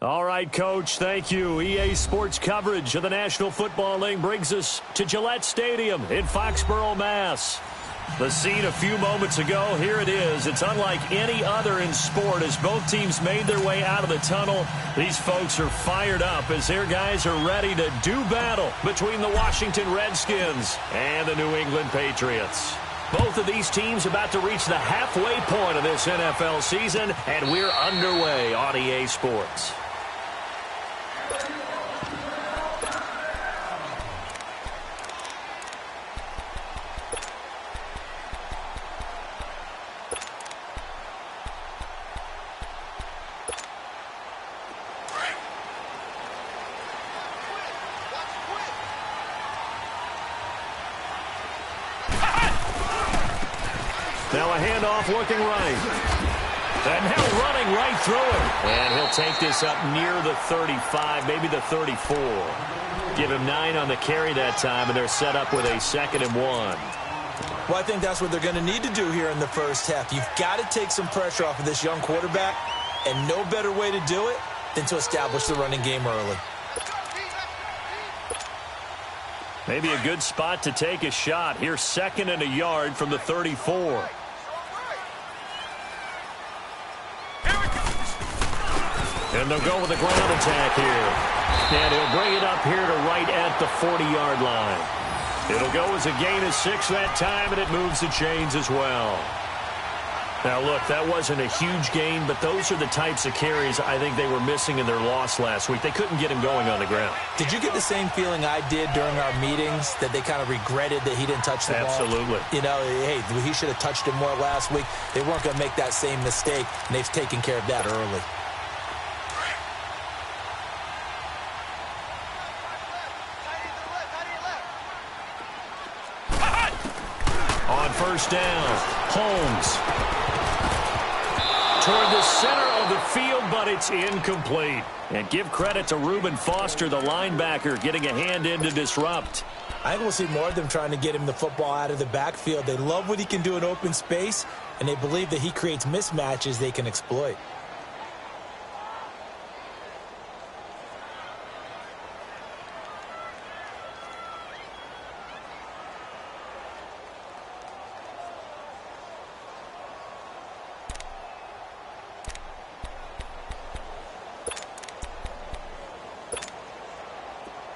All right, Coach, thank you. EA Sports coverage of the National Football League brings us to Gillette Stadium in Foxborough, Mass. The scene a few moments ago, here it is. It's unlike any other in sport as both teams made their way out of the tunnel. These folks are fired up as their guys are ready to do battle between the Washington Redskins and the New England Patriots. Both of these teams about to reach the halfway point of this NFL season, and we're underway on EA Sports. Now a handoff looking right. And now running right through it. And he'll take this up near the 35, maybe the 34. Give him 9 on the carry that time, and they're set up with a 2nd and 1. Well, I think that's what they're going to need to do here in the first half. You've got to take some pressure off of this young quarterback, and no better way to do it than to establish the running game early. Maybe a good spot to take a shot. Here's 2nd and a yard from the 34. And they'll go with a ground attack here. And he'll bring it up here to right at the 40-yard line. It'll go as a gain of 6 that time, and it moves the chains as well. Now, look, that wasn't a huge gain, but those are the types of carries I think they were missing in their loss last week. They couldn't get him going on the ground. Did you get the same feeling I did during our meetings, that they kind of regretted that he didn't touch the ball? Absolutely. You know, hey, he should have touched it more last week. They weren't going to make that same mistake, and they've taken care of that early. On first down, Holmes toward the center of the field, but it's incomplete. And give credit to Reuben Foster, the linebacker, getting a hand in to disrupt. I think we'll see more of them trying to get him the football out of the backfield. They love what he can do in open space, and they believe that he creates mismatches they can exploit.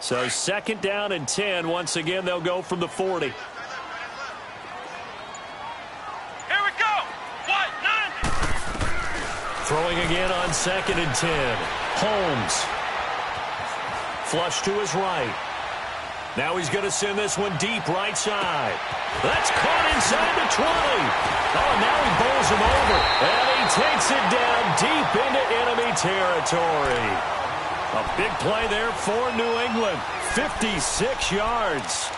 So 2nd down and 10. Once again, they'll go from the 40. Here we go. What? 9. Throwing again on 2nd and 10. Holmes. Flush to his right. Now he's going to send this one deep right side. That's caught inside the 20. Oh, now he bowls him over. And he takes it down deep into enemy territory. A big play there for New England. 56 yards.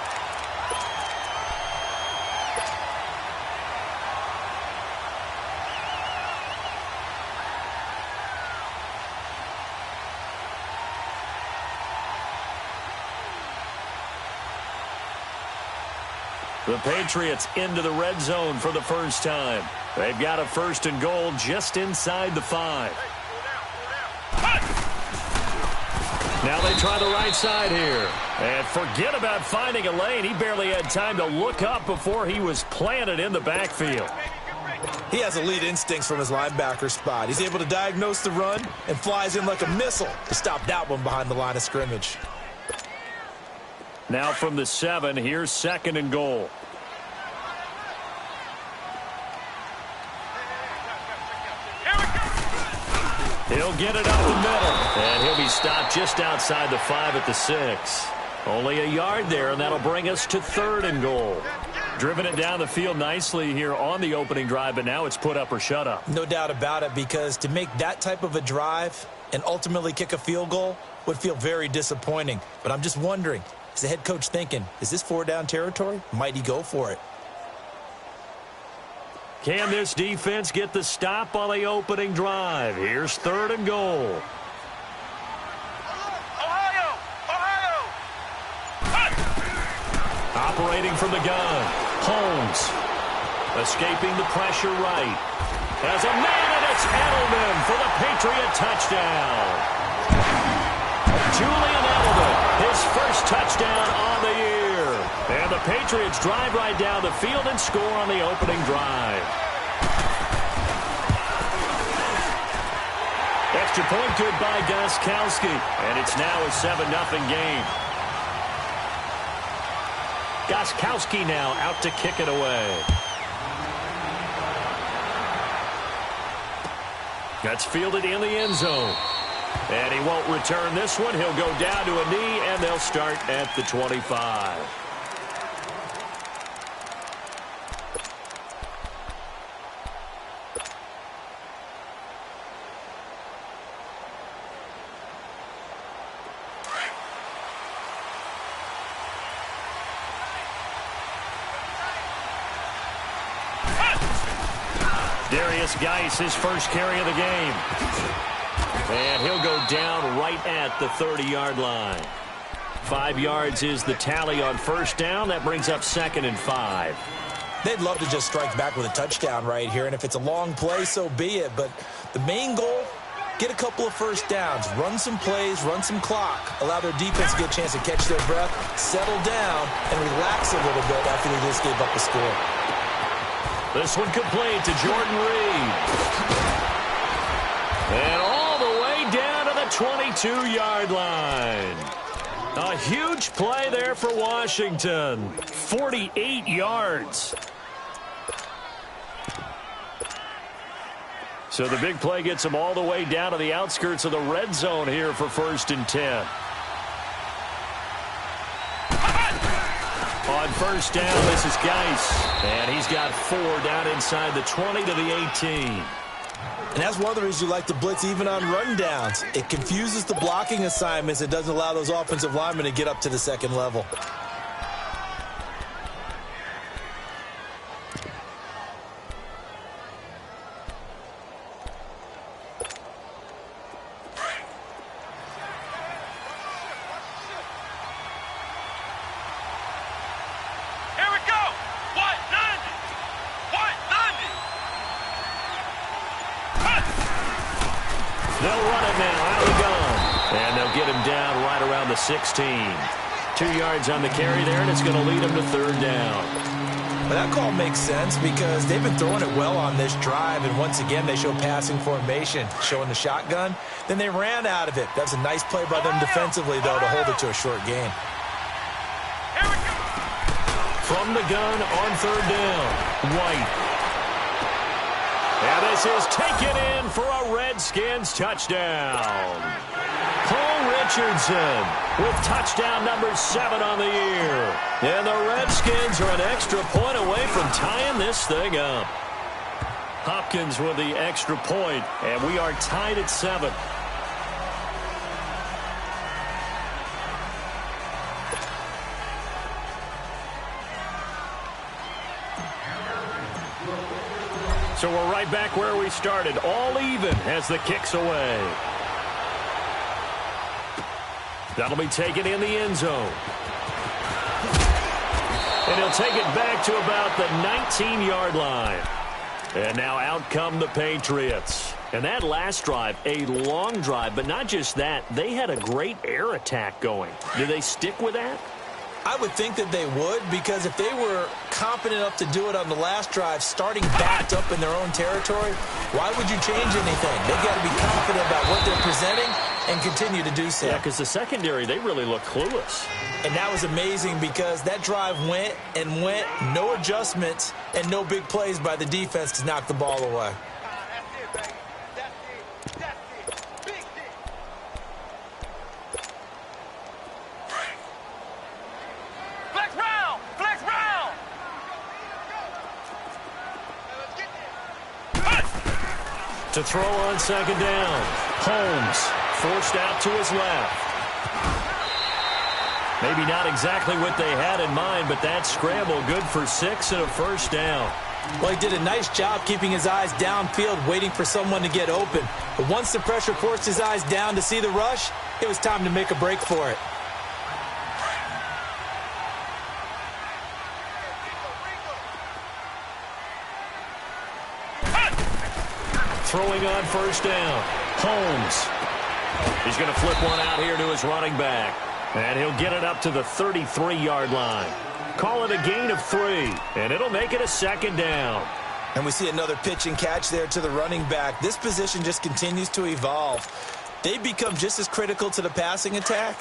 The Patriots into the red zone for the first time. They've got a 1st and goal just inside the 5. Now they try the right side here. And forget about finding a lane. He barely had time to look up before he was planted in the backfield. He has elite instincts from his linebacker spot. He's able to diagnose the run and flies in like a missile to stop that one behind the line of scrimmage. Now from the 7, here's 2nd and goal. He'll get it up the middle, and he'll be stopped just outside the 5 at the 6. Only a yard there, and that'll bring us to 3rd and goal. Driven it down the field nicely here on the opening drive, but now it's put up or shut up. No doubt about it, because to make that type of a drive and ultimately kick a field goal would feel very disappointing. But I'm just wondering, is the head coach thinking, is this 4-down territory? Might he go for it? Can this defense get the stop on the opening drive? Here's 3rd and goal. Operating from the gun, Holmes. Escaping the pressure right. As a man, and it's Edelman for the Patriot touchdown. Julian Edelman, his first touchdown on the year. And the Patriots drive right down the field and score on the opening drive. Extra point good by Gostkowski. And it's now a 7-0 game. Gostkowski now out to kick it away. That's fielded in the end zone. And he won't return this one. He'll go down to a knee, and they'll start at the 25. Geis, his first carry of the game. And he'll go down right at the 30-yard line. 5 yards is the tally on first down. That brings up 2nd and 5. They'd love to just strike back with a touchdown right here, and if it's a long play, so be it. But the main goal, get a couple of first downs, run some plays, run some clock, allow their defense to get a chance to catch their breath, settle down, and relax a little bit after they just gave up the score. This one complete to Jordan Reed. And all the way down to the 22-yard line. A huge play there for Washington. 48 yards. So the big play gets them all the way down to the outskirts of the red zone here for 1st and 10. On first down, this is Geis. And he's got 4 down inside the 20 to the 18. And that's one of the reasons you like to blitz even on rundowns. It confuses the blocking assignments. It doesn't allow those offensive linemen to get up to the second level. They'll run it now out of the gun. And they'll get him down right around the 16. 2 yards on the carry there, and it's going to lead him to 3rd down. But that call makes sense because they've been throwing it well on this drive, and once again they show passing formation, showing the shotgun. Then they ran out of it. That was a nice play by them defensively, though, to hold it to a short gain. From the gun on 3rd down, White. And this is taken in for a Redskins touchdown. Cole Richardson with touchdown number 7 on the year. And the Redskins are an extra point away from tying this thing up. Hopkins with the extra point, and we are tied at 7. So we're right back where we started, all even as the kick's away. That'll be taken in the end zone. And he'll take it back to about the 19-yard line. And now out come the Patriots. And that last drive, a long drive, but not just that, they had a great air attack going. Do they stick with that? I would think that they would, because if they were competent enough to do it on the last drive, starting backed up in their own territory, why would you change anything? They've got to be confident about what they're presenting and continue to do so. Yeah, because the secondary, they really look clueless. And that was amazing because that drive went and went, no adjustments and no big plays by the defense to knock the ball away. To throw on 2nd down. Holmes forced out to his left. Maybe not exactly what they had in mind, but that scramble good for 6 and a 1st down. Well, he did a nice job keeping his eyes downfield, waiting for someone to get open. But once the pressure forced his eyes down to see the rush, it was time to make a break for it. throwing on first down. Holmes. He's going to flip one out here to his running back. And he'll get it up to the 33-yard line. Call it a gain of 3, and it'll make it a second down. And we see another pitch and catch there to the running back. This position just continues to evolve. They become just as critical to the passing attack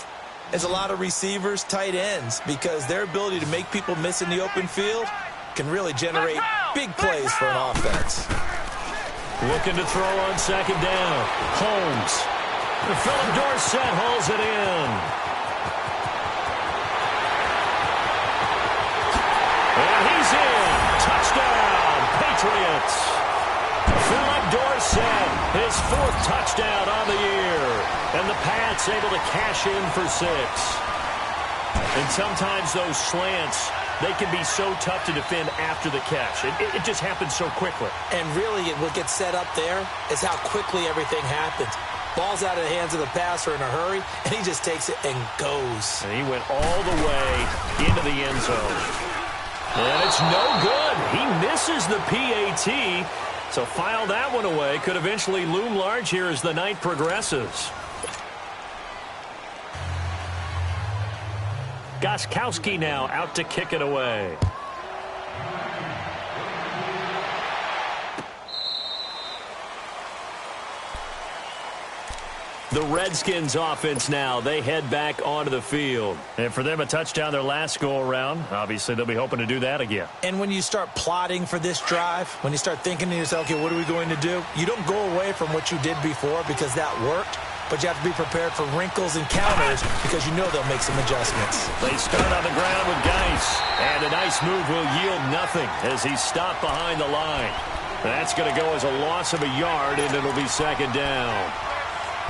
as a lot of receivers, tight ends, because their ability to make people miss in the open field can really generate big plays for an offense. Looking to throw on second down. Holmes. Philip Dorsett hauls it in. And he's in. Touchdown, Patriots. Philip Dorsett, his 4th touchdown on the year. And the Pats able to cash in for 6. And sometimes those slants, they can be so tough to defend after the catch. It just happens so quickly. And really, what gets set up there is how quickly everything happens. Ball's out of the hands of the passer in a hurry, and he just takes it and goes. And he went all the way into the end zone. And it's no good. He misses the PAT. So file that one away. Could eventually loom large here as the night progresses. Gostkowski now out to kick it away. The Redskins offense now, they head back onto the field. And for them, a touchdown their last go-around. Obviously, they'll be hoping to do that again. And when you start plotting for this drive, when you start thinking to yourself, okay, what are we going to do? You don't go away from what you did before because that worked, but you have to be prepared for wrinkles and counters because you know they'll make some adjustments. They start on the ground with Geis, and a nice move will yield nothing as he's stopped behind the line. That's going to go as a loss of a yard, and it'll be second down.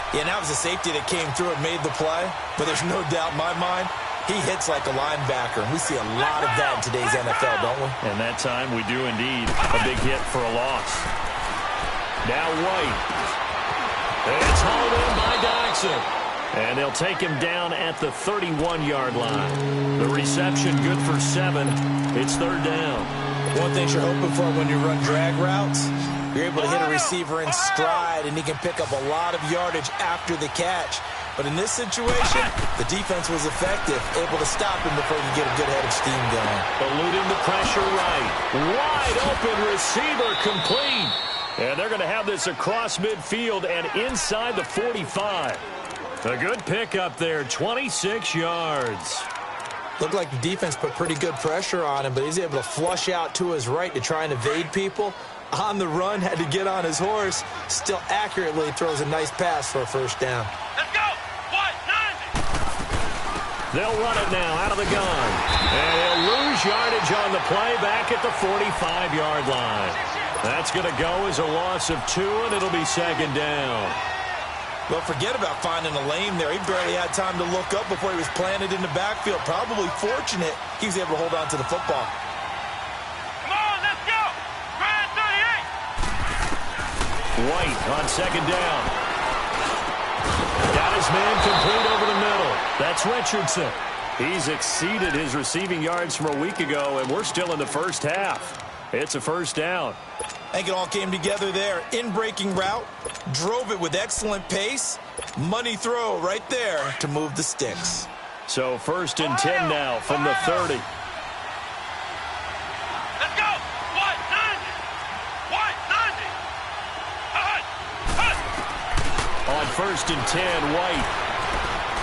Yeah, and that was a safety that came through and made the play. But there's no doubt in my mind, he hits like a linebacker. And we see a lot of that in today's NFL, don't we? And that time we do indeed. A big hit for a loss. Now White. It's hauled in by Dodson. And they'll take him down at the 31-yard line. The reception good for 7. It's third down. One thing you're hoping for when you run drag routes, you're able to hit a receiver in stride, and he can pick up a lot of yardage after the catch. But in this situation, the defense was effective, able to stop him before he could get a good head of steam going. Eluding the pressure right. Wide open receiver complete. And they're going to have this across midfield and inside the 45. A good pickup there, 26 yards. Looked like the defense put pretty good pressure on him, but he's able to flush out to his right to try and evade people. On the run, had to get on his horse. Still accurately throws a nice pass for a first down. Let's go! What? 90! They'll run it now out of the gun. And he'll lose yardage on the play back at the 45-yard line. That's going to go as a loss of 2, and it'll be second down. Well, forget about finding a lane there. He barely had time to look up before he was planted in the backfield. Probably fortunate he was able to hold on to the football. Come on, let's go! Grand 38! White on second down. Got his man complete over the middle. That's Richardson. He's exceeded his receiving yards from a week ago, and we're still in the first half. It's a first down. I think it all came together there. In-breaking route, drove it with excellent pace. Money throw right there to move the sticks. So first and 10 now from the 30. Let's go! What? 90! What? 90! Hut! Hut! On first and 10, White.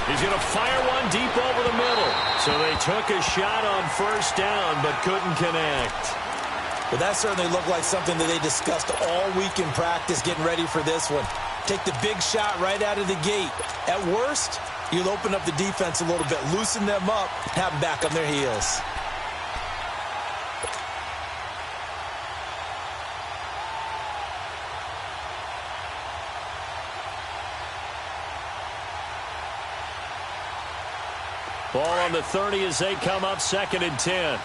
He's going to fire one deep over the middle. So they took a shot on first down but couldn't connect. Well, that certainly looked like something that they discussed all week in practice getting ready for this one. Take the big shot right out of the gate. At worst, you'll open up the defense a little bit, loosen them up, have them back on their heels. Ball on the 30 as they come up second and 10.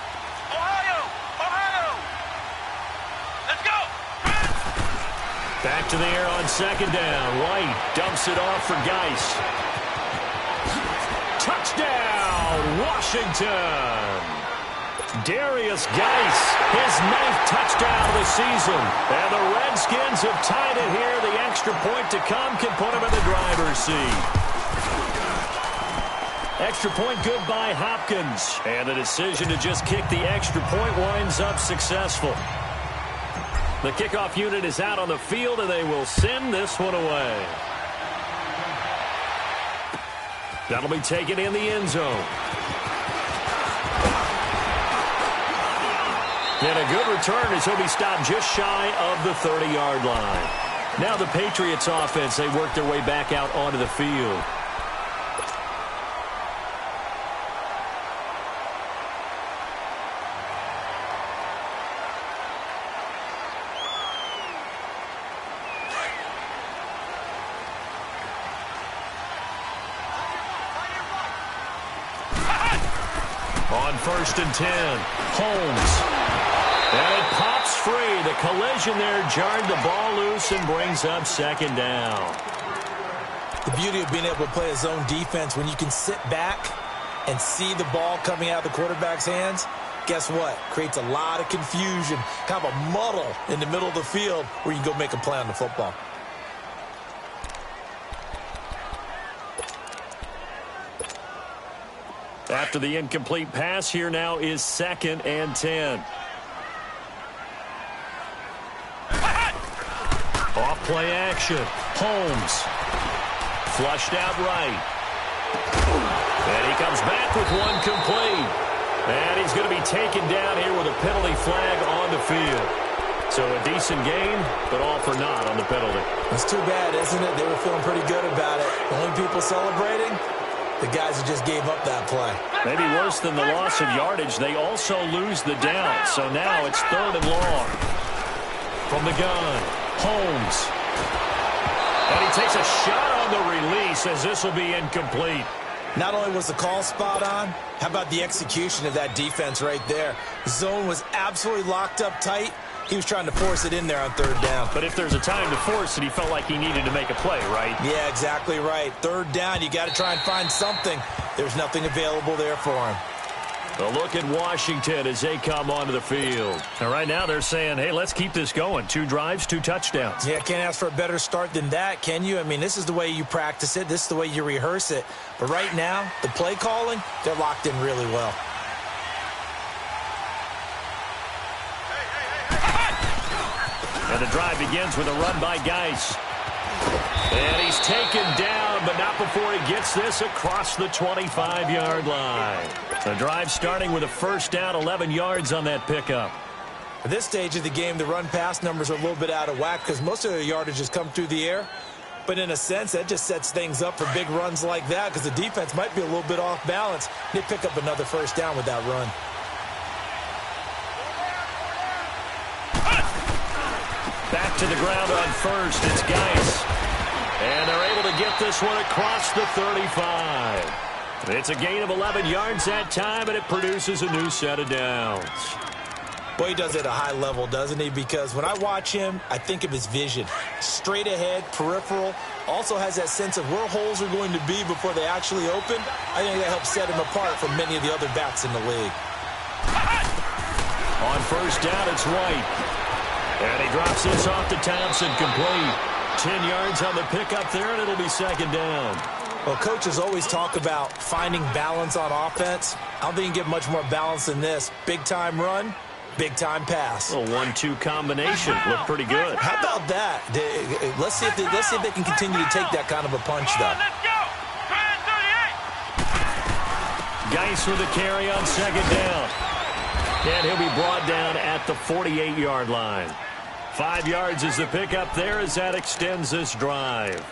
Back to the air on second down. White dumps it off for Geis. Touchdown, Washington. Darius Geis, his 9th touchdown of the season. And the Redskins have tied it here. The extra point to come can put them in the driver's seat. Extra point good by Hopkins. And the decision to just kick the extra point winds up successful. The kickoff unit is out on the field, and they will send this one away. That'll be taken in the end zone. And a good return as he'll be stopped just shy of the 30-yard line. Now the Patriots offense, they work their way back out onto the field. On 1st and 10, Holmes. And it pops free. The collision there jarred the ball loose and brings up 2nd down. The beauty of being able to play a zone defense, when you can sit back and see the ball coming out of the quarterback's hands, guess what? Creates a lot of confusion, kind of a muddle in the middle of the field where you can go make a play on the football. After the incomplete pass, here now is 2nd and 10. Off play action. Holmes. Flushed out right. And he comes back with one complete. And he's going to be taken down here with a penalty flag on the field. So a decent game, but all for naught on the penalty. It's too bad, isn't it? They were feeling pretty good about it. The only people celebrating, the guys who just gave up that play. Maybe worse than the loss of yardage, they also lose the down. So now it's 3rd and long. From the gun, Holmes. And he takes a shot on the release as this will be incomplete. Not only was the call spot on, how about the execution of that defense right there? The zone was absolutely locked up tight. He was trying to force it in there on 3rd down. But if there's a time to force it, he felt like he needed to make a play, right? Yeah, exactly right. 3rd down, you got to try and find something. There's nothing available there for him. A look at Washington as they come onto the field. And right now they're saying, hey, let's keep this going. 2 drives, 2 touchdowns. Yeah, can't ask for a better start than that, can you? I mean, this is the way you practice it. This is the way you rehearse it. But right now, the play calling, they're locked in really well. And the drive begins with a run by Geis. And he's taken down, but not before he gets this across the 25-yard line. The drive starting with a 1st down, 11 yards on that pickup. At this stage of the game, the run-pass numbers are a little bit out of whack because most of the yardage has come through the air. But in a sense, that just sets things up for big runs like that because the defense might be a little bit off balance. They pick up another 1st down with that run. Back to the ground on 1st. It's Geis. And they're able to get this one across the 35. It's a gain of 11 yards that time, and it produces a new set of downs. Boy, he does it at a high level, doesn't he? Because when I watch him, I think of his vision. Straight ahead, peripheral. Also has that sense of where holes are going to be before they actually open. I think that helps set him apart from many of the other backs in the league. On 1st down, it's White. And he drops this off to Thompson, complete. 10 yards on the pickup there, and it'll be 2nd down. Well, coaches always talk about finding balance on offense. I don't think you can get much more balance than this. Big-time run, big-time pass. A 1-2 combination. Looked pretty good. How about that? Let's see if they can continue to take that kind of a punch, though. Geis with a carry on 2nd down. And he'll be brought down at the 48-yard line. 5 yards is the pickup there as that extends this drive.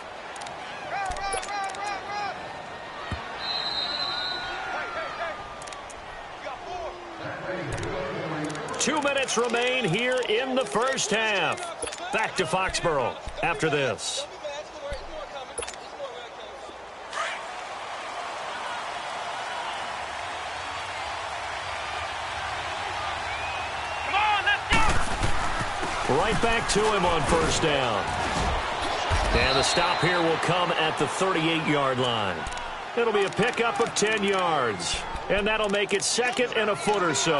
Two minutes remain here in the 1st half. Back to Foxborough after this. Right back to him on 1st down. And the stop here will come at the 38-yard line. It'll be a pickup of 10 yards. And that'll make it 2nd and a foot or so.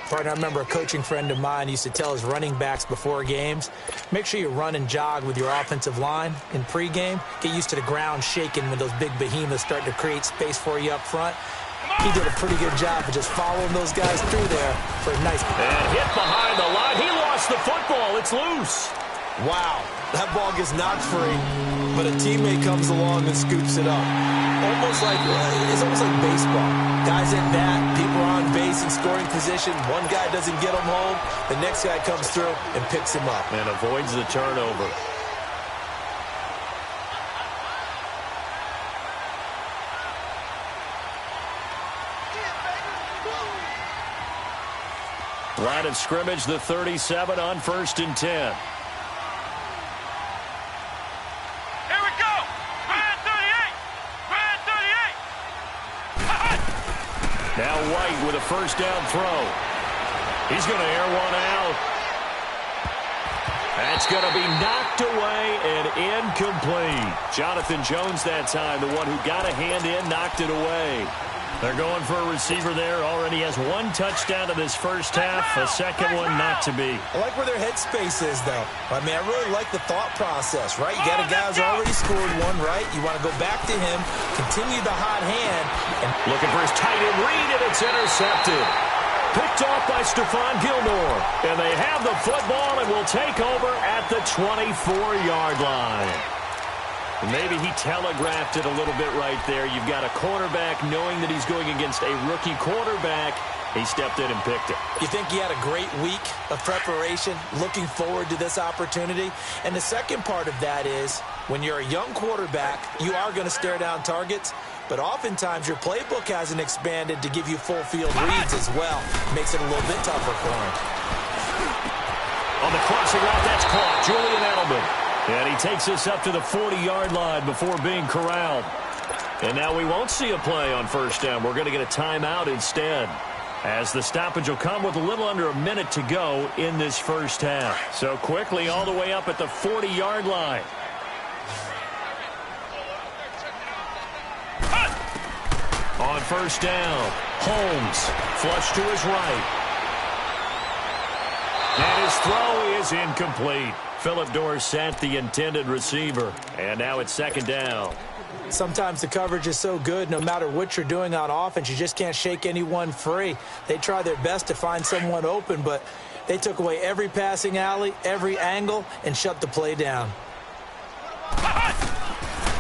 Partner, I remember a coaching friend of mine used to tell his running backs before games, make sure you run and jog with your offensive line in pregame. Get used to the ground shaking when those big behemoths start to create space for you up front. He did a pretty good job of just following those guys through there for a nice... And hit behind the line. He lost the football. It's loose. Wow, that ball gets knocked free, but a teammate comes along and scoops it up. It's almost like baseball. Guys at bat, people are on base in scoring position. One guy doesn't get him home. The next guy comes through and picks him up. And avoids the turnover. Line of scrimmage, the 37 on 1st and 10. Now White with a first down throw. He's going to air one out. That's going to be knocked away and incomplete. Jonathan Jones that time, the one who got a hand in, knocked it away. They're going for a receiver there. Already has one touchdown in this first half. A second one not to be. I like where their headspace is, though. I mean, I really like the thought process, right? You got a guy who's already scored one, right? You want to go back to him, continue the hot hand. And looking for his tight end read, and it's intercepted. Picked off by Stephon Gilmore. And they have the football and will take over at the 24-yard line. Maybe he telegraphed it a little bit right there. You've got a cornerback knowing that he's going against a rookie quarterback. He stepped in and picked it. You think he had a great week of preparation, looking forward to this opportunity? And the second part of that is, when you're a young quarterback, you are going to stare down targets, but oftentimes your playbook hasn't expanded to give you full field reads as well. Makes it a little bit tougher for him. On the crossing route, that's caught. Julian Edelman. And he takes us up to the 40-yard line before being corralled. And now we won't see a play on first down. We're going to get a timeout instead, as the stoppage will come with a little under a minute to go in this first half. So quickly all the way up at the 40-yard line. On first down, Holmes flush to his right. And his throw is incomplete. Philip Dorsett, the intended receiver. And now it's second down. Sometimes the coverage is so good, no matter what you're doing on offense, you just can't shake anyone free. They try their best to find someone open, but they took away every passing alley, every angle, and shut the play down.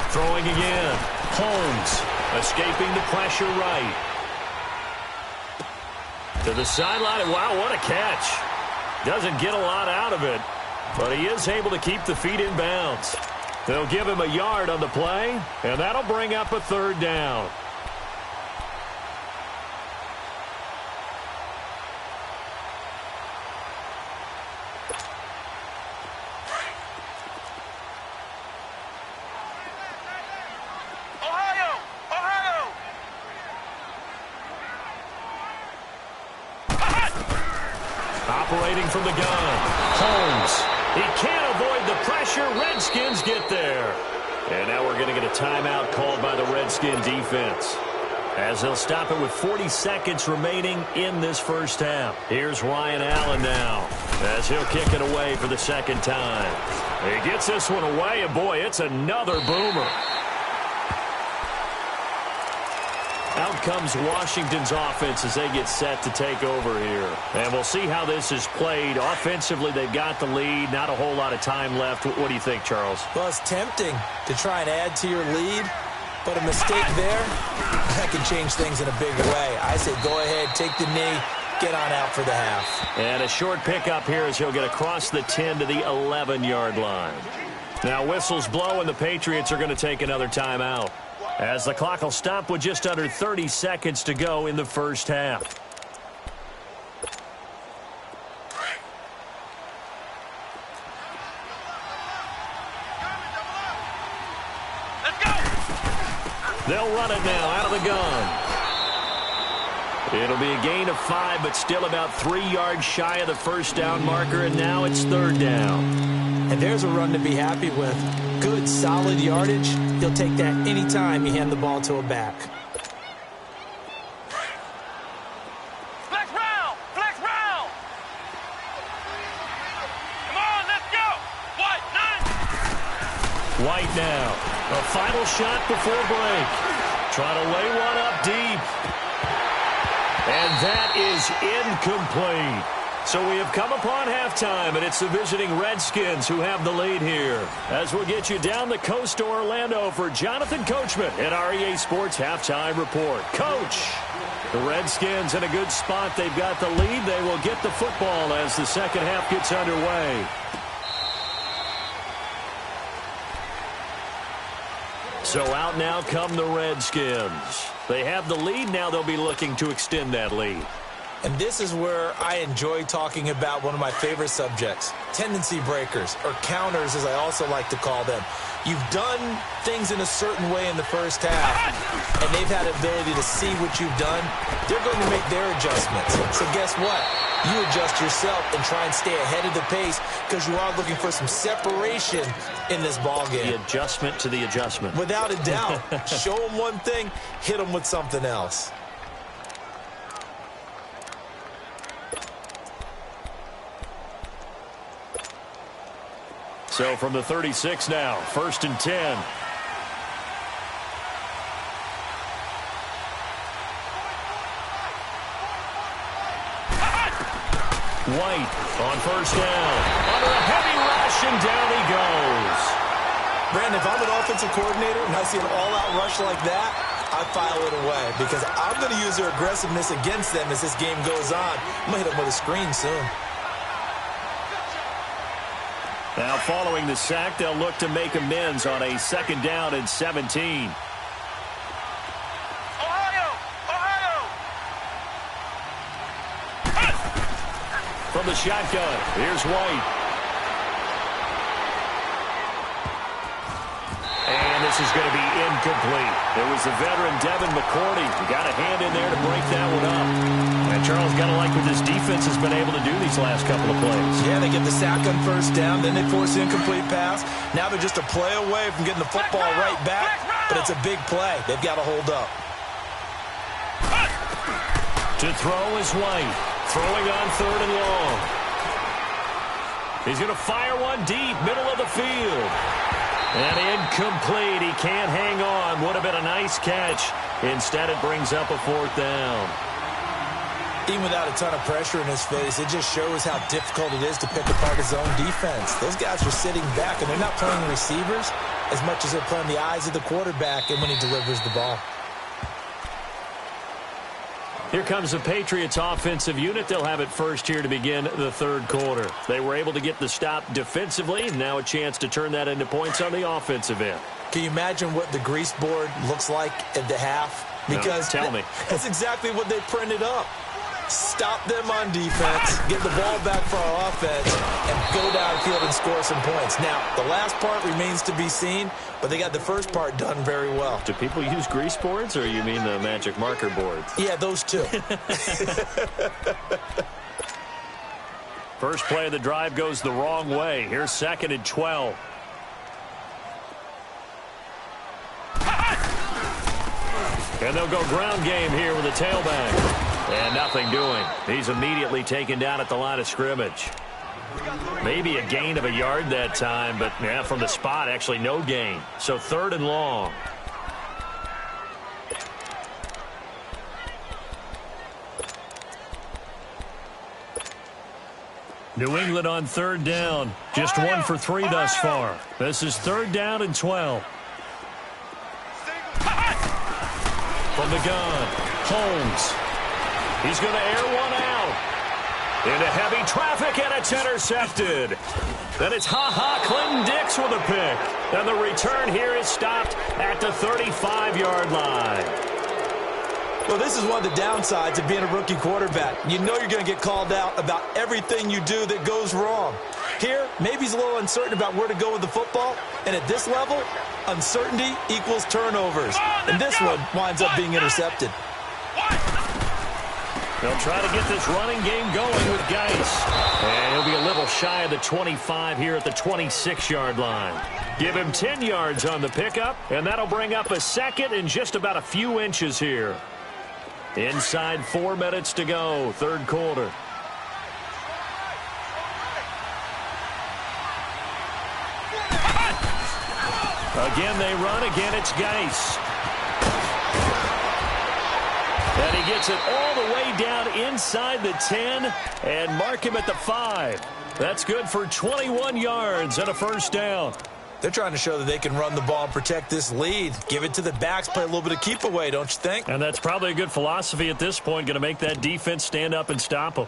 Throwing again. Holmes escaping the pressure right. To the sideline, and wow, what a catch. Doesn't get a lot out of it, but he is able to keep the feet in bounds. They'll give him a yard on the play, and that'll bring up a third down. Operating from the gun, Holmes. He can't avoid the pressure. Redskins get there. And now we're going to get a timeout called by the Redskin defense, as they'll stop it with 40 seconds remaining in this first half. Here's Ryan Allen now, as he'll kick it away for the second time. He gets this one away, and boy, it's another boomer. Out comes Washington's offense as they get set to take over here. And we'll see how this is played. Offensively, they've got the lead. Not a whole lot of time left. What do you think, Charles? Well, it's tempting to try and add to your lead, but a mistake there, that can change things in a big way. I say go ahead, take the knee, get on out for the half. And a short pickup here as he'll get across the 10 to the 11-yard line. Now whistles blow, and the Patriots are going to take another timeout, as the clock will stop with just under 30 seconds to go in the first half. Let's go! They'll run it now out of the gun. It'll be a gain of 5, but still about 3 yards shy of the first down marker, and now it's third down. And there's a run to be happy with. Good, solid yardage. He'll take that anytime you hand the ball to a back. Flex round! Flex round! White now. A final shot before break. Trying to lay one up deep. And that is incomplete. So we have come upon halftime, and it's the visiting Redskins who have the lead here. As we'll get you down the coast to Orlando for Jonathan Coachman at our EA Sports Halftime Report. Coach, the Redskins in a good spot. They've got the lead. They will get the football as the second half gets underway. So out now come the Redskins. They have the lead. Now they'll be looking to extend that lead. And this is where I enjoy talking about one of my favorite subjects, tendency breakers, or counters as I also like to call them. You've done things in a certain way in the first half, and they've had the ability to see what you've done. They're going to make their adjustments. So guess what? You adjust yourself and try and stay ahead of the pace because you are looking for some separation in this ballgame. The adjustment to the adjustment. Without a doubt. Show them one thing, hit them with something else. So from the 36 now, 1st and 10. White on 1st down. Under a heavy rush, and down he goes. Brandon, if I'm an offensive coordinator and I see an all-out rush like that, I file it away because I'm going to use their aggressiveness against them as this game goes on. I'm going to hit them with a screen soon. Now following the sack, they'll look to make amends on a 2nd down and 17. From the shotgun, here's White. And this is going to be incomplete. It was the veteran Devin McCourty who got a hand in there to break that one up. And Charles, got to like what this defense has been able to do these last couple of plays. Yeah, they get the sack on 1st down, then they force the incomplete pass. Now they're just a play away from getting the football right back, but it's a big play. They've got to hold up. To throw is White. Throwing on 3rd and long. He's going to fire one deep, middle of the field. And incomplete. He can't hang on. Would have been a nice catch. Instead, it brings up a 4th down. Even without a ton of pressure in his face, it just shows how difficult it is to pick apart his own defense. Those guys are sitting back, and they're not playing receivers as much as they're playing the eyes of the quarterback and when he delivers the ball. Here comes the Patriots offensive unit. They'll have it first here to begin the 3rd quarter. They were able to get the stop defensively. Now a chance to turn that into points on the offensive end. Can you imagine what the grease board looks like at the half? Because no, tell me. That's exactly what they printed up. Stop them on defense, get the ball back for our offense, and go downfield and score some points. Now, the last part remains to be seen, but they got the first part done very well. Do people use grease boards, or you mean the magic marker boards? Yeah, those two. First play of the drive goes the wrong way. Here's 2nd and 12. And they'll go ground game here with a tailback. And nothing doing. He's immediately taken down at the line of scrimmage. Maybe a gain of a yard that time, but yeah, from the spot, actually no gain. So 3rd and long. New England on 3rd down. Just 1 for 3 thus far. This is 3rd down and 12. From the gun, Holmes. He's going to air one out. Into heavy traffic, and it's intercepted. Then it's Clinton Dix with a pick. And the return here is stopped at the 35-yard line. Well, this is one of the downsides of being a rookie quarterback. You know you're going to get called out about everything you do that goes wrong. Here, maybe he's a little uncertain about where to go with the football. And at this level, uncertainty equals turnovers. And this one winds up being intercepted. They'll try to get this running game going with Geis. And he'll be a little shy of the 25 here at the 26-yard line. Give him 10 yards on the pickup, and that'll bring up a 2nd and just about a few inches here. Inside 4 minutes to go, 3rd quarter. Again they run. Again it's Geis. And he gets it all the way down inside the 10 and mark him at the 5. That's good for 21 yards and a first down. They're trying to show that they can run the ball and protect this lead. Give it to the backs, play a little bit of keep away, don't you think? And that's probably a good philosophy at this point, going to make that defense stand up and stop them.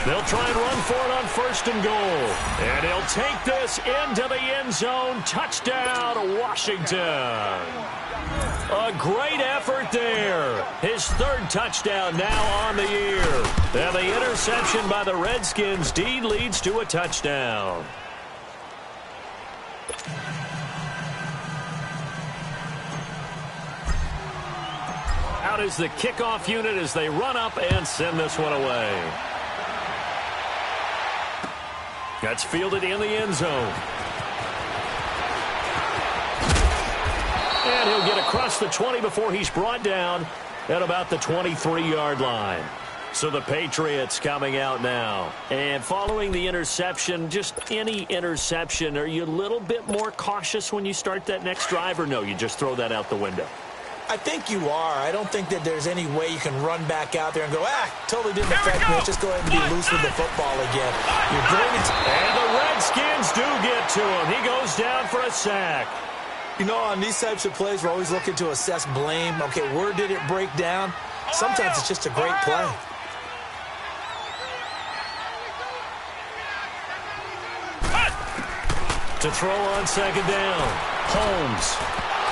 They'll try and run for it on 1st and goal. And he'll take this into the end zone. Touchdown, Washington. A great effort there. His 3rd touchdown now on the year. And the interception by the Redskins D leads to a touchdown. Out is the kickoff unit as they run up and send this one away. That's fielded in the end zone. And he'll get across the 20 before he's brought down at about the 23-yard line. So the Patriots coming out now. And following the interception, just any interception, are you a little bit more cautious when you start that next drive, or no, you just throw that out the window? I think you are. I don't think that there's any way you can run back out there and go, totally didn't affect me. Let's just go ahead and be loose with the football again. You're going to... And the Redskins do get to him. He goes down for a sack. You know, on these types of plays, we're always looking to assess blame. Okay, where did it break down? Sometimes it's just a great play. To throw on 2nd down. Holmes.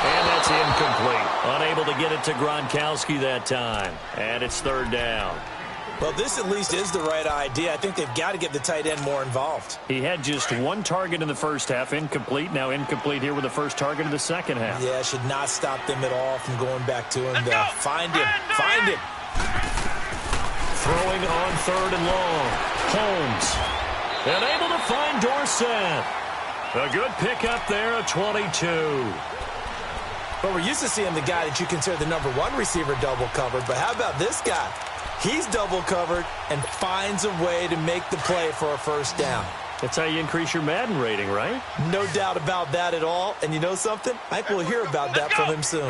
And that's incomplete. Unable to get it to Gronkowski that time. And it's 3rd down. Well, this at least is the right idea. I think they've got to get the tight end more involved. He had just 1 target in the first half. Incomplete. Now incomplete here with the first target in the second half. Yeah, should not stop them at all from going back to him. Find him. Find him. Throwing on 3rd and long. Holmes. And able to find Dorsett. A good pickup there at 22. But we're used to seeing the guy that you consider the #1 receiver double covered. But how about this guy? He's double covered and finds a way to make the play for a first down. That's how you increase your Madden rating, right? No doubt about that at all. And you know something? I think we'll hear about that from him soon.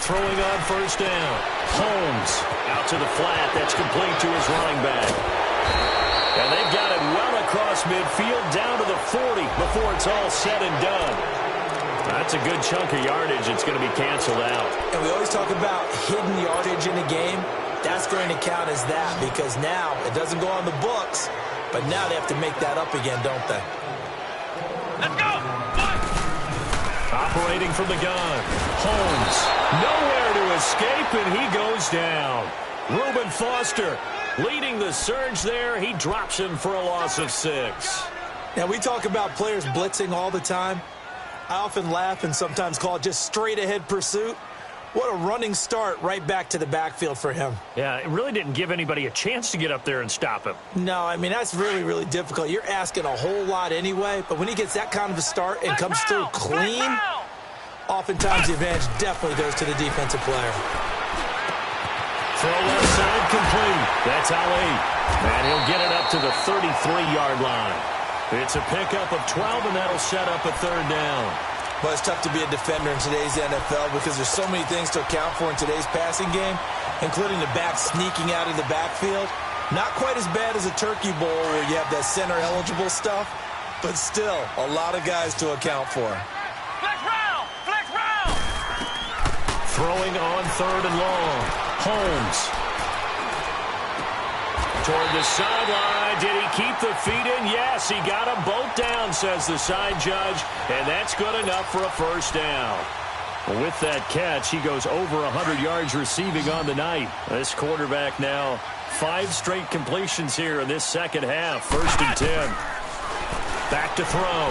Throwing on 1st down. Holmes out to the flat. That's complete to his running back. And they've got it well across midfield down to the 40 before it's all said and done. That's a good chunk of yardage. It's going to be canceled out. And we always talk about hidden yardage in a game. That's going to count as that because now it doesn't go on the books, but now they have to make that up again, don't they? Let's go! Operating from the gun. Holmes. Nowhere to escape, and he goes down. Reuben Foster leading the surge there. He drops him for a loss of 6. Now, we talk about players blitzing all the time. I often laugh and sometimes call it just straight-ahead pursuit. What a running start right back to the backfield for him. Yeah, it really didn't give anybody a chance to get up there and stop him. No, I mean, that's really, really difficult. You're asking a whole lot anyway, but when he gets that kind of a start and comes through clean, oftentimes the advantage definitely goes to the defensive player. Throw left side complete. That's Ali. And he'll get it up to the 33-yard line. It's a pickup of 12, and that'll set up a 3rd down. Well, it's tough to be a defender in today's NFL because there's so many things to account for in today's passing game, including the back sneaking out of the backfield. Not quite as bad as a turkey bowl where you have that center-eligible stuff, but still a lot of guys to account for. Flex round! Flex round! Throwing on 3rd and long. Holmes. Toward the sideline. Did he keep the feet in? Yes, he got them both down, says the side judge. And that's good enough for a first down. With that catch, he goes over 100 yards receiving on the night. This quarterback now 5 straight completions here in this second half. 1st and 10. Back to throw.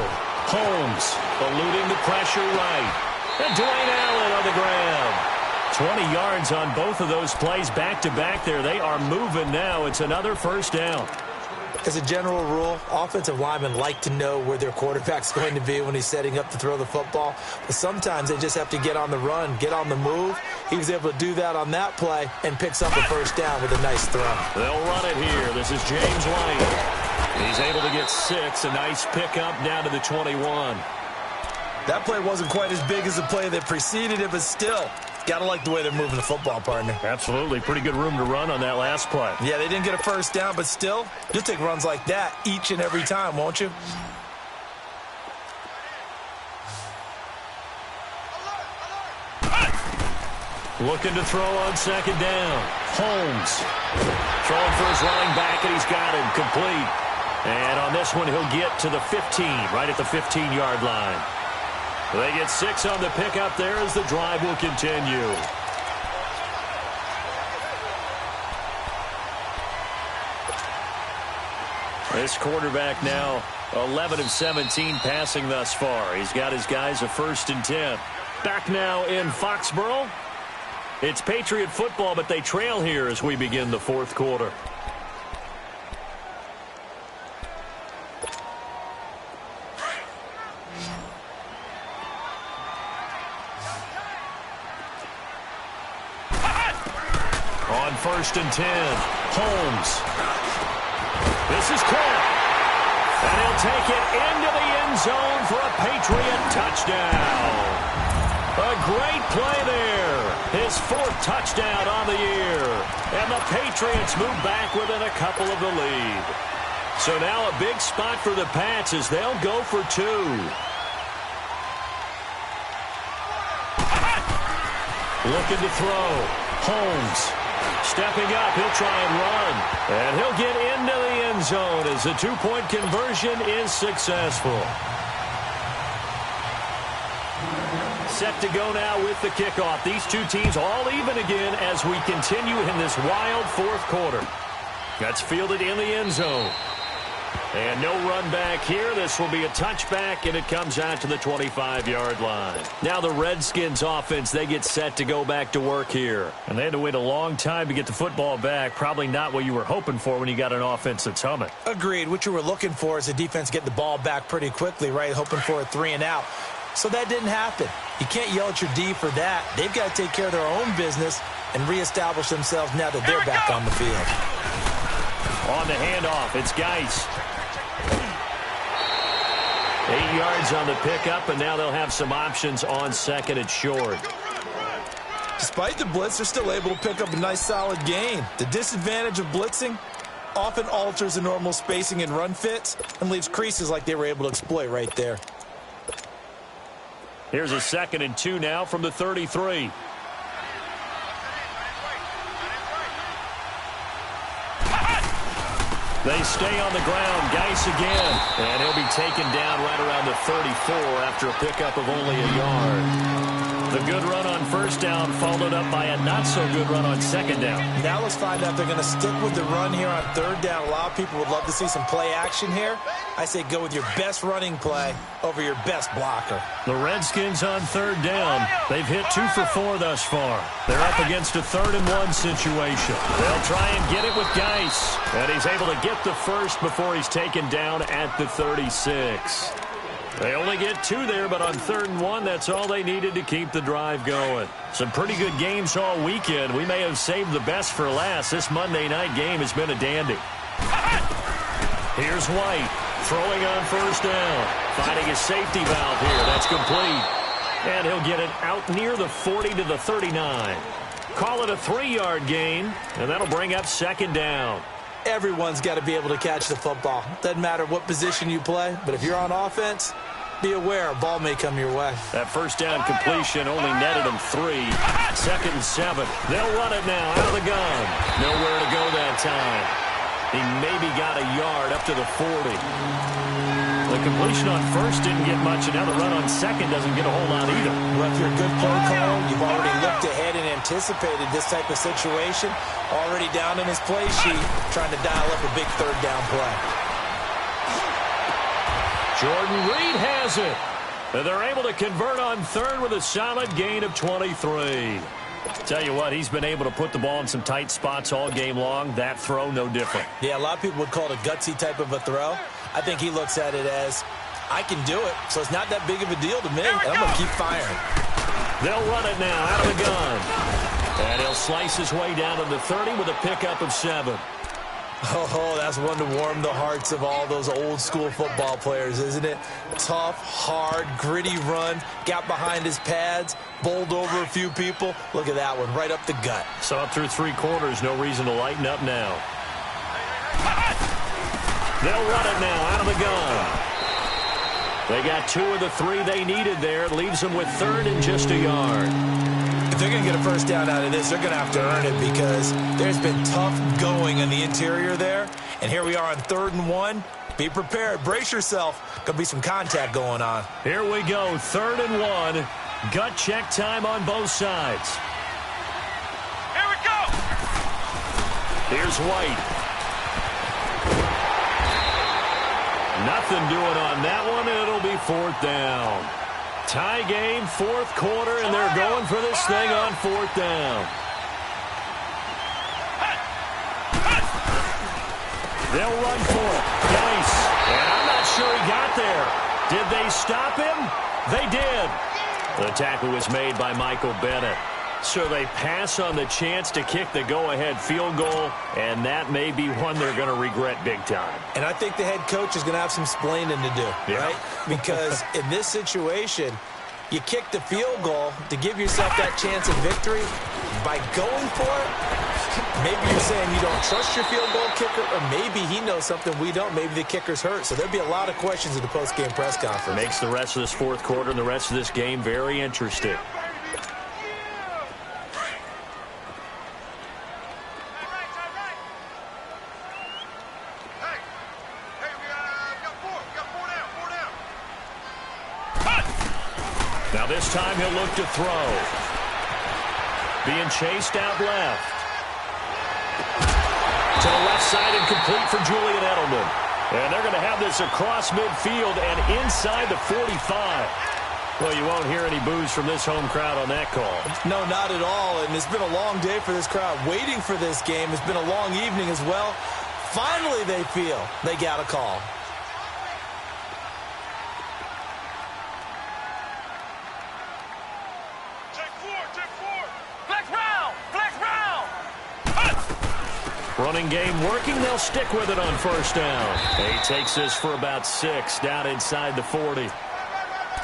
Holmes eluding the pressure right. And Dwayne Allen on the ground. 20 yards on both of those plays back-to-back there. They are moving now. It's another first down. As a general rule, offensive linemen like to know where their quarterback's going to be when he's setting up to throw the football. But sometimes they just have to get on the run, get on the move. He was able to do that on that play and picks up a first down with a nice throw. They'll run it here. This is James White. He's able to get 6. A nice pickup down to the 21. That play wasn't quite as big as the play that preceded it, but still, got to like the way they're moving the football, partner. Absolutely. Pretty good room to run on that last play. Yeah, they didn't get a first down, but still, you'll take runs like that each and every time, won't you? Looking to throw on second down. Holmes throwing for his running back, and he's got him complete. And on this one, he'll get to the 15, right at the 15-yard line. They get 6 on the pickup there as the drive will continue. This quarterback now 11 of 17 passing thus far. He's got his guys a 1st and 10. Back now in Foxborough. It's Patriot football, but they trail here as we begin the 4th quarter. On 1st and 10, Holmes. This is caught. And he'll take it into the end zone for a Patriot touchdown. A great play there. His 4th touchdown on the year. And the Patriots move back within a couple of the lead. So now a big spot for the Pats as they'll go for 2. Looking to throw. Holmes. Stepping up, he'll try and run. And he'll get into the end zone as the 2-point conversion is successful. Set to go now with the kickoff. These two teams all even again as we continue in this wild 4th quarter. That's fielded in the end zone. And no run back here. This will be a touchback, and it comes out to the 25-yard line. Now the Redskins offense, they get set to go back to work here. And they had to wait a long time to get the football back. Probably not what you were hoping for when you got an offense that's humming. Agreed. What you were looking for is the defense getting the ball back pretty quickly, right? Hoping for a 3 and out. So that didn't happen. You can't yell at your D for that. They've got to take care of their own business and reestablish themselves now that they're back on the field. On the handoff, it's Geis. 8 yards on the pickup, and now they'll have some options on 2nd and short. Despite the blitz, they're still able to pick up a nice solid gain. The disadvantage of blitzing often alters the normal spacing and run fits and leaves creases like they were able to exploit right there. Here's a 2nd and 2 now from the 33. They stay on the ground. Geis again. And he'll be taken down right around the 34 after a pickup of only a yard. The good run on 1st down followed up by a not-so-good run on 2nd down. Now let's find out if they're going to stick with the run here on 3rd down. A lot of people would love to see some play action here. I say go with your best running play over your best blocker. The Redskins on 3rd down. They've hit 2 for 4 thus far. They're up against a 3rd and 1 situation. They'll try and get it with Geis. And he's able to get the first before he's taken down at the 36. They only get 2 there, but on 3rd and 1, that's all they needed to keep the drive going. Some pretty good games all weekend. We may have saved the best for last. This Monday night game has been a dandy. Here's White, throwing on 1st down. Finding a safety valve here. That's complete. And he'll get it out near the 40 to the 39. Call it a 3-yard gain, and that'll bring up 2nd down. Everyone's got to be able to catch the football. Doesn't matter what position you play, but if you're on offense, be aware a ball may come your way. That 1st down completion only netted them 3. 2nd and 7. They'll run it now out of the gun. Nowhere to go that time. He maybe got a yard up to the 40. The completion on 1st didn't get much, and now the run on 2nd doesn't get a whole lot either. Well, if you're a good play caller, you've already looked ahead and anticipated this type of situation. Already down in his play sheet, trying to dial up a big 3rd down play. Jordan Reed has it. And they're able to convert on 3rd with a solid gain of 23. Tell you what, he's been able to put the ball in some tight spots all game long. That throw, no different. Yeah, a lot of people would call it a gutsy type of a throw. I think he looks at it as, I can do it, so it's not that big of a deal to me, and I'm going to keep firing. They'll run it now out of the gun. And he'll slice his way down to the 30 with a pickup of 7. Oh, that's one to warm the hearts of all those old-school football players, isn't it? Tough, hard, gritty run, got behind his pads, bowled over a few people. Look at that one, right up the gut. So up through 3 quarters, no reason to lighten up now. They'll run it now out of the gun. They got 2 of the 3 they needed there. It leaves them with 3rd and just a yard. If they're going to get a first down out of this, they're going to have to earn it because there's been tough going in the interior there. And here we are on 3rd and 1. Be prepared. Brace yourself. Going to be some contact going on. Here we go. 3rd and 1. Gut check time on both sides. Here we go. Here's White. Nothing doing on that one. It'll be 4th down. Tie game, 4th quarter, and they're going for this thing on 4th down. They'll run for it. Nice. And I'm not sure he got there. Did they stop him? They did. The tackle was made by Michael Bennett. So they pass on the chance to kick the go-ahead field goal, and that may be one they're going to regret big time. And I think the head coach is going to have some splaining to do, right? Because in this situation, you kick the field goal to give yourself that chance of victory. By going for it, maybe you're saying you don't trust your field goal kicker, or maybe he knows something we don't. Maybe the kicker's hurt. So there'll be a lot of questions at the post-game press conference. Makes the rest of this 4th quarter and the rest of this game very interesting. Now this time he'll look to throw. Being chased out left. To the left side and complete for Julian Edelman. And they're going to have this across midfield and inside the 45. Well, you won't hear any boos from this home crowd on that call. No, not at all. And it's been a long day for this crowd waiting for this game. It's been a long evening as well. Finally, they feel they got a call. Running game working. They'll stick with it on 1st down. He takes this for about 6 down inside the 40.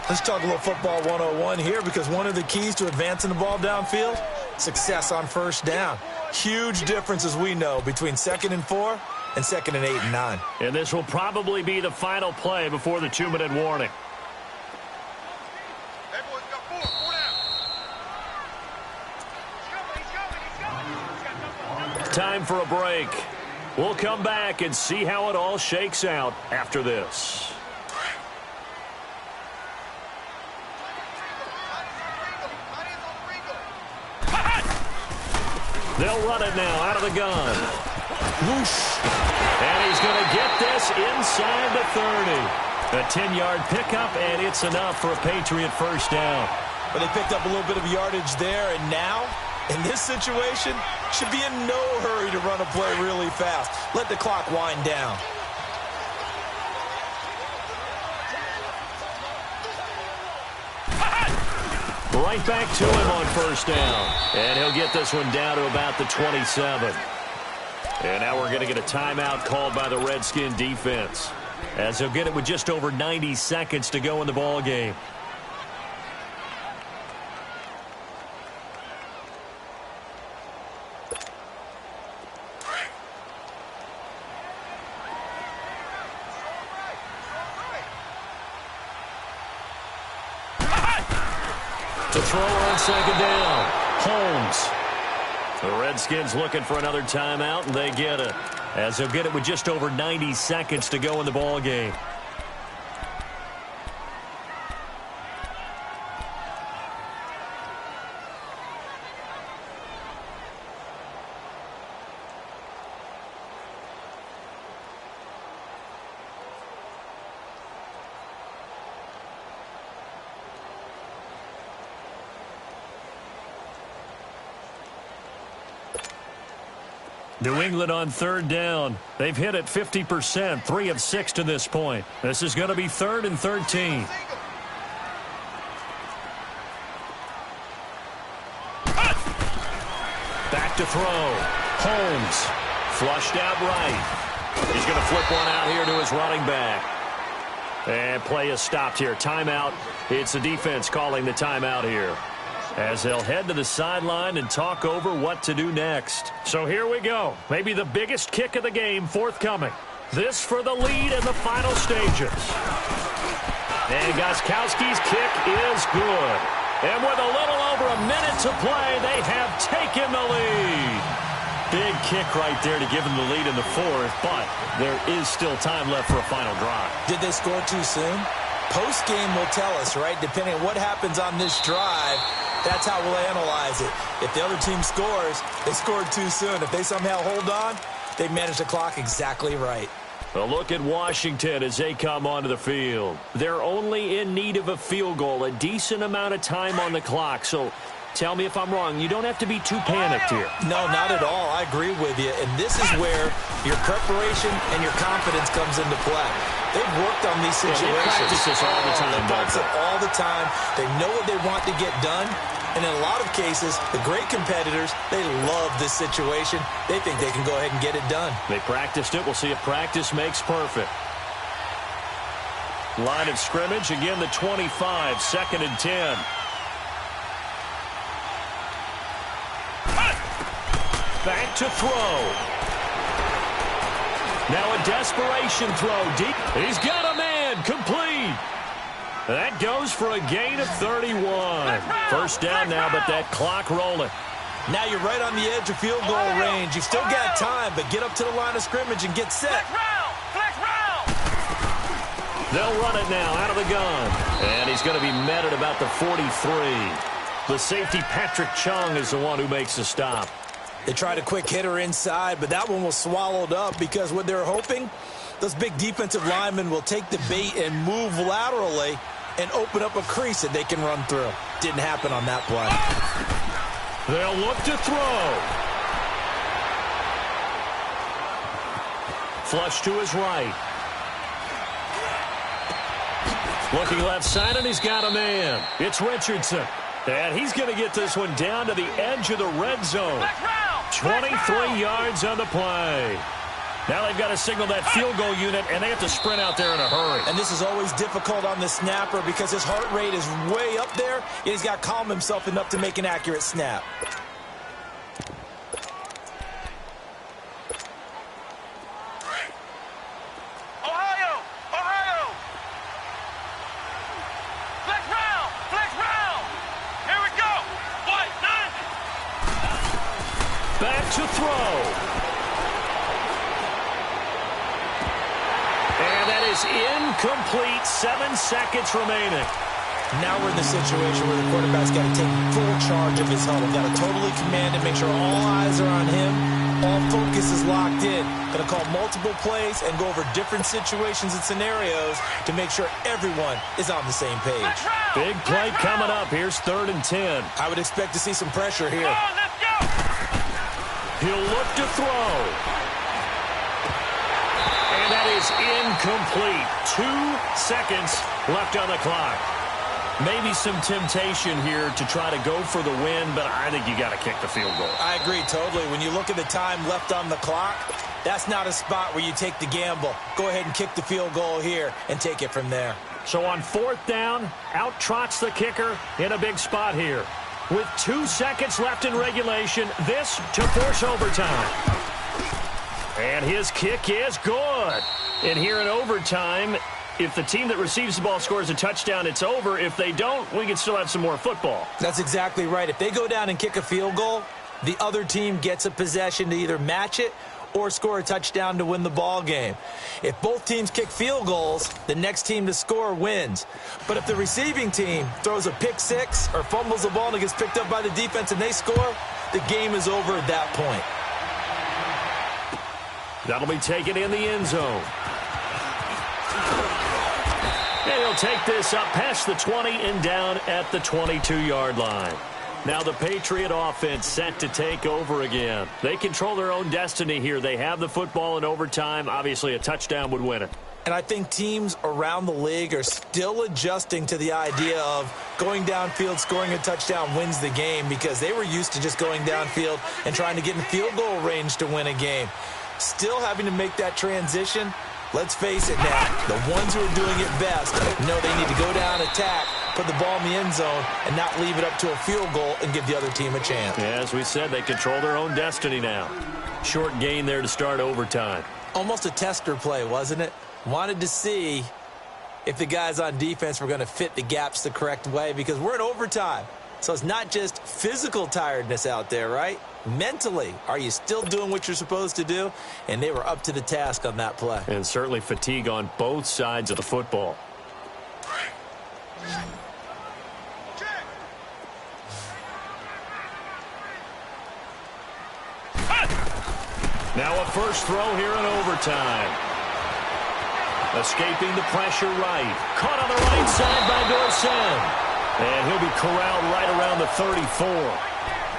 Let's talk a little football 101 here, because one of the keys to advancing the ball downfield, success on 1st down. Huge difference, as we know, between 2nd and 4 and 2nd and 8 and 9. And this will probably be the final play before the 2-minute warning. Time for a break. We'll come back and see how it all shakes out after this. They'll run it now out of the gun. Whoosh. And he's going to get this inside the 30. A 10-yard pickup, and it's enough for a Patriot 1st down. But they picked up a little bit of yardage there, and now, in this situation, should be in no hurry to run a play really fast. Let the clock wind down. Right back to him on 1st down. And he'll get this one down to about the 27. And now we're going to get a timeout called by the Redskin defense, as he'll get it with just over 90 seconds to go in the ball game. To throw on 2nd down, Holmes. The Redskins looking for another timeout, and they get it, as they'll get it with just over 90 seconds to go in the ball game. New England on third down. They've hit it 50%, 3 of 6 to this point. This is going to be 3rd and 13. Back to throw. Holmes flushed out right. He's going to flip one out here to his running back. And play is stopped here. Timeout. It's the defense calling the timeout here, as they'll head to the sideline and talk over what to do next. So here we go. Maybe the biggest kick of the game forthcoming. This for the lead in the final stages. And Gostkowski's kick is good. And with a little over a minute to play, they have taken the lead. Big kick right there to give them the lead in the fourth, but there is still time left for a final drive. Did they score too soon? Post-game will tell us, right? Depending on what happens on this drive, that's how we'll analyze it. If the other team scores, they scored too soon. If they somehow hold on, they managed the clock exactly right. A look at Washington as they come onto the field. They're only in need of a field goal, a decent amount of time on the clock. So tell me if I'm wrong. You don't have to be too panicked here. No, not at all. I agree with you. And this is where your preparation and your confidence comes into play. They've worked on these situations. Yeah, they practice this all the time. They practice it all the time. They know what they want to get done. And in a lot of cases, the great competitors, they love this situation. They think they can go ahead and get it done. They practiced it. We'll see if practice makes perfect. Line of scrimmage, again the 25, 2nd and 10. Back to throw. Now a desperation throw deep. He's got a man, complete. That goes for a gain of 31. First down now, but that clock rolling. Now you're right on the edge of field goal range. You've still got time, but get up to the line of scrimmage and get set. They'll run it now out of the gun. And he's going to be met at about the 43. The safety, Patrick Chung, is the one who makes the stop. They tried a quick hitter inside, but that one was swallowed up because what they're hoping, those big defensive linemen will take the bait and move laterally and open up a crease that they can run through. Didn't happen on that play. They'll look to throw. Flush to his right. Looking left side, and he's got a man. It's Richardson. And he's going to get this one down to the edge of the red zone. 23 yards on the play. Now they've got to signal that field goal unit, and they have to sprint out there in a hurry. And this is always difficult on the snapper because his heart rate is way up there. He's got to calm himself enough to make an accurate snap. Back to throw. And that is incomplete. 7 seconds remaining. Now we're in the situation where the quarterback's got to take full charge of his huddle. Got to totally command it, make sure all eyes are on him. All focus is locked in. Got to call multiple plays and go over different situations and scenarios to make sure everyone is on the same page. Big play coming up. Here's 3rd and 10. I would expect to see some pressure here. He'll look to throw. And that is incomplete. 2 seconds left on the clock. Maybe some temptation here to try to go for the win, but I think you got to kick the field goal. I agree totally. When you look at the time left on the clock, that's not a spot where you take the gamble. Go ahead and kick the field goal here and take it from there. So on 4th down, out trots the kicker in a big spot here. With 2 seconds left in regulation, this to force overtime. And his kick is good. And here in overtime, if the team that receives the ball scores a touchdown, it's over. If they don't, we can still have some more football. That's exactly right. If they go down and kick a field goal, the other team gets a possession to either match it or score a touchdown to win the ball game. If both teams kick field goals, the next team to score wins. But if the receiving team throws a pick six or fumbles the ball and it gets picked up by the defense and they score, the game is over at that point. That'll be taken in the end zone. And he'll take this up past the 20 and down at the 22-yard line. Now the Patriot offense set to take over again. They control their own destiny here. They have the football in overtime. Obviously, a touchdown would win it. And I think teams around the league are still adjusting to the idea of going downfield, scoring a touchdown wins the game, because they were used to just going downfield and trying to get in field goal range to win a game. Still having to make that transition. Let's face it now, the ones who are doing it best know they need to go down, attack, put the ball in the end zone, and not leave it up to a field goal and give the other team a chance. Yeah, as we said, they control their own destiny now. Short gain there to start overtime. Almost a tester play, wasn't it? Wanted to see if the guys on defense were going to fit the gaps the correct way, because we're in overtime. So it's not just physical tiredness out there, right? Mentally, are you still doing what you're supposed to do? And they were up to the task on that play. And certainly fatigue on both sides of the football. Now a first throw here in overtime. Escaping the pressure right. Caught on the right side by Dorsett. And he'll be corralled right around the 34.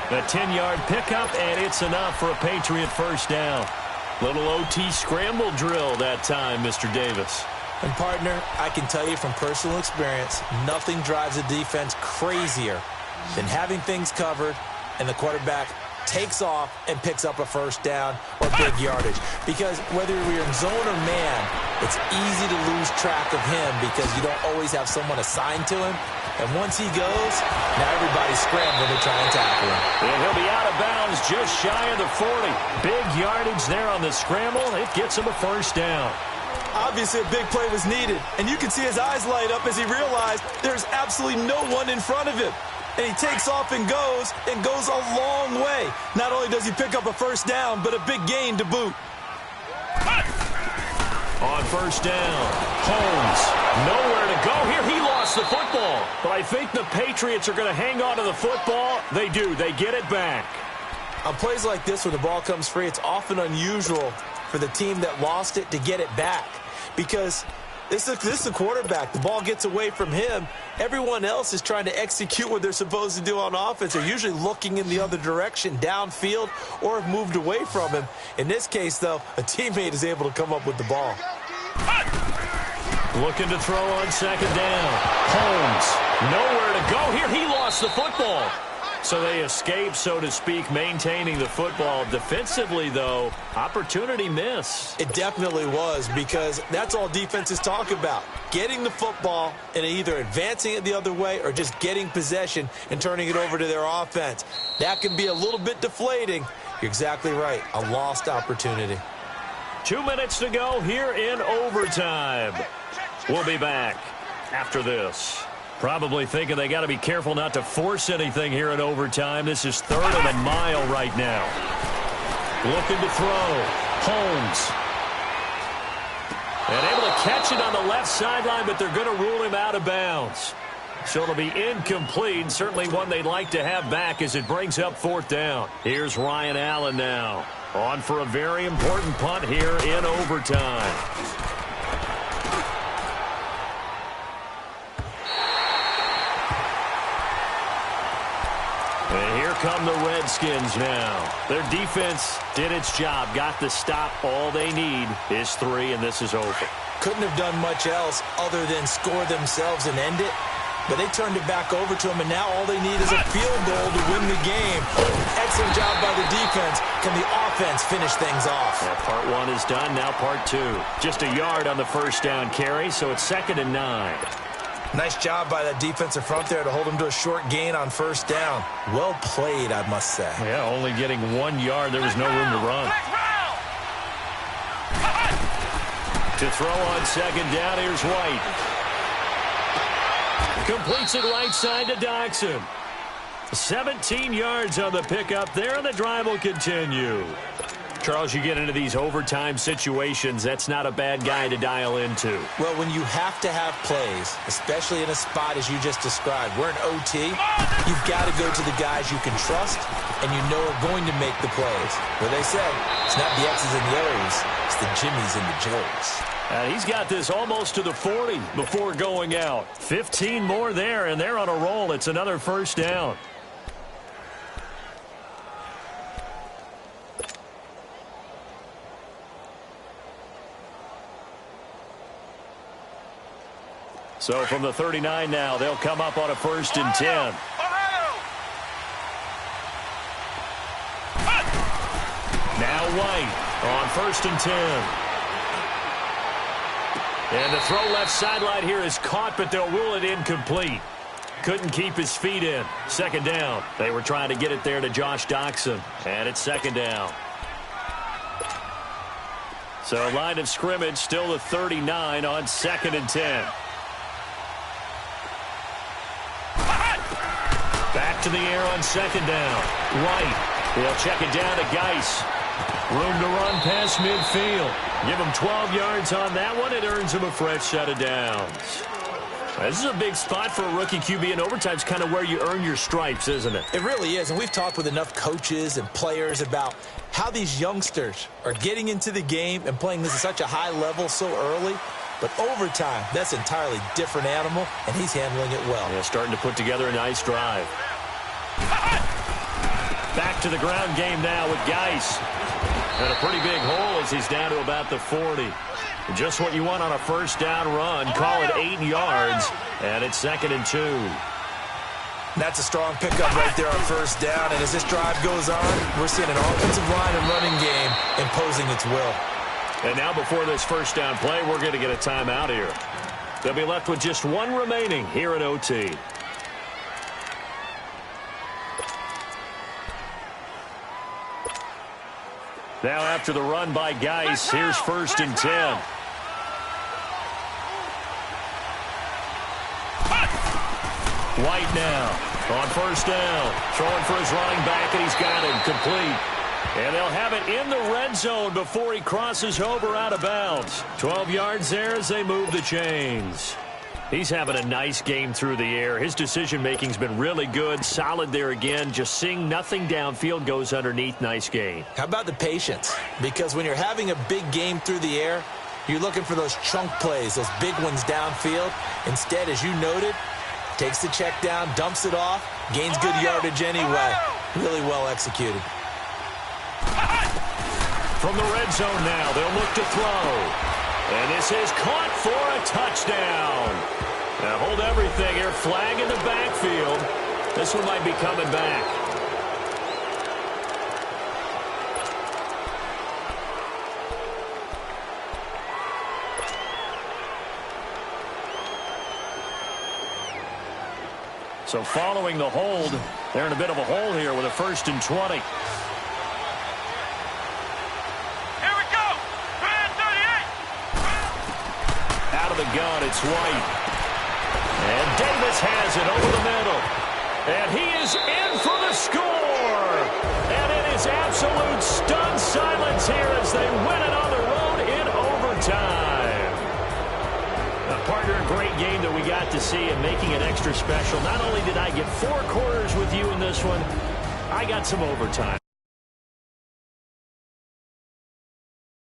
A 10-yard pickup, and it's enough for a Patriot first down. Little OT scramble drill that time, Mr. Davis. And, partner, I can tell you from personal experience, nothing drives a defense crazier than having things covered and the quarterback takes off and picks up a first down or big yardage. Because whether you're in zone or man, it's easy to lose track of him because you don't always have someone assigned to him. And once he goes, now everybody's scrambling to try and tackle him. And he'll be out of bounds just shy of the 40. Big yardage there on the scramble. It gets him a first down. Obviously, a big play was needed. And you can see his eyes light up as he realized there's absolutely no one in front of him. And he takes off and goes a long way. Not only does he pick up a first down, but a big gain to boot. On first down, Holmes, nowhere to go here. He lost the football. But I think the Patriots are going to hang on to the football. They do. They get it back. On plays like this, when the ball comes free, it's often unusual for the team that lost it to get it back. Because this is a quarterback. The ball gets away from him. Everyone else is trying to execute what they're supposed to do on offense. They're usually looking in the other direction, downfield, or have moved away from him. In this case, though, a teammate is able to come up with the ball. Looking to throw on second down. Holmes, nowhere to go here. He lost the football. So they escape, so to speak, maintaining the football. Defensively, though, opportunity miss. It definitely was, because that's all defenses talk about. Getting the football and either advancing it the other way or just getting possession and turning it over to their offense. That can be a little bit deflating. You're exactly right. A lost opportunity. 2 minutes to go here in overtime. We'll be back after this. Probably thinking they got to be careful not to force anything here in overtime. This is third and a mile right now. Looking to throw. Holmes. And able to catch it on the left sideline, but they're going to rule him out of bounds. So it'll be incomplete. Certainly one they'd like to have back as it brings up fourth down. Here's Ryan Allen now. On for a very important punt here in overtime. And here come the Redskins now. Their defense did its job, got the stop. All they need is 3, and this is over. Couldn't have done much else other than score themselves and end it. But they turned it back over to them, and now all they need is a field goal to win the game. Excellent job by the defense. Can the offense finish things off? Yeah, part 1 is done, now part 2. Just a yard on the first down carry, so it's 2nd and 9. Nice job by that defensive front there to hold him to a short gain on first down. Well played, I must say. Yeah, only getting 1 yard. There was no room to run. To throw on second down, here's White. Completes it right side to Doxson. 17 yards on the pickup there, and the drive will continue. Charles, you get into these overtime situations, that's not a bad guy to dial into. Well, when you have to have plays, especially in a spot as you just described, we're in OT, you've got to go to the guys you can trust and you know are going to make the plays. Where they say, it's not the X's and the O's, it's the Jimmies and the Joes. He's got this almost to the 40 before going out. 15 more there, and they're on a roll. It's another first down. So from the 39 now, they'll come up on a 1st and 10. Now White on 1st and 10. And the throw left sideline here is caught, but they'll rule it incomplete. Couldn't keep his feet in. 2nd down. They were trying to get it there to Josh Doxson. And it's 2nd down. So line of scrimmage still the 39 on 2nd and 10. Back to the air on 2nd down. White. He'll check it down to Geis. Room to run past midfield. Give him 12 yards on that one. It earns him a fresh set of downs. This is a big spot for a rookie QB, and overtime's kind of where you earn your stripes, isn't it? It really is, and we've talked with enough coaches and players about how these youngsters are getting into the game and playing this at such a high level so early. But overtime, that's an entirely different animal, and he's handling it well. Yeah, starting to put together a nice drive. Back to the ground game now with Geis. And a pretty big hole as he's down to about the 40. Just what you want on a 1st down run. Call it 8 yards, and it's 2nd and 2. That's a strong pickup right there on 1st down, and as this drive goes on, we're seeing an offensive line and running game imposing its will. And now before this 1st down play, we're going to get a timeout here. They'll be left with just 1 remaining here at OT. Now after the run by Geis, here's 1st and 10. White now on 1st down. Throwing for his running back, and he's got him complete. And they'll have it in the red zone before he crosses over out of bounds. 12 yards there as they move the chains. He's having a nice game through the air. His decision-making's been really good. Solid there again. Just seeing nothing downfield goes underneath. Nice gain. How about the patience? Because when you're having a big game through the air, you're looking for those chunk plays, those big ones downfield. Instead, as you noted, takes the check down, dumps it off, gains good yardage anyway. Really well executed. From the red zone now, they'll look to throw. And this is caught for a touchdown. Now hold everything here. Flag in the backfield. This one might be coming back. So following the hold, they're in a bit of a hole here with a 1st and 20. The gun, it's White. And Davis has it over the middle. And he is in for the score. And it is absolute stunned silence here as they win it on the road in overtime. Now, partner, a great game that we got to see, and making it extra special. Not only did I get 4 quarters with you in this one, I got some overtime.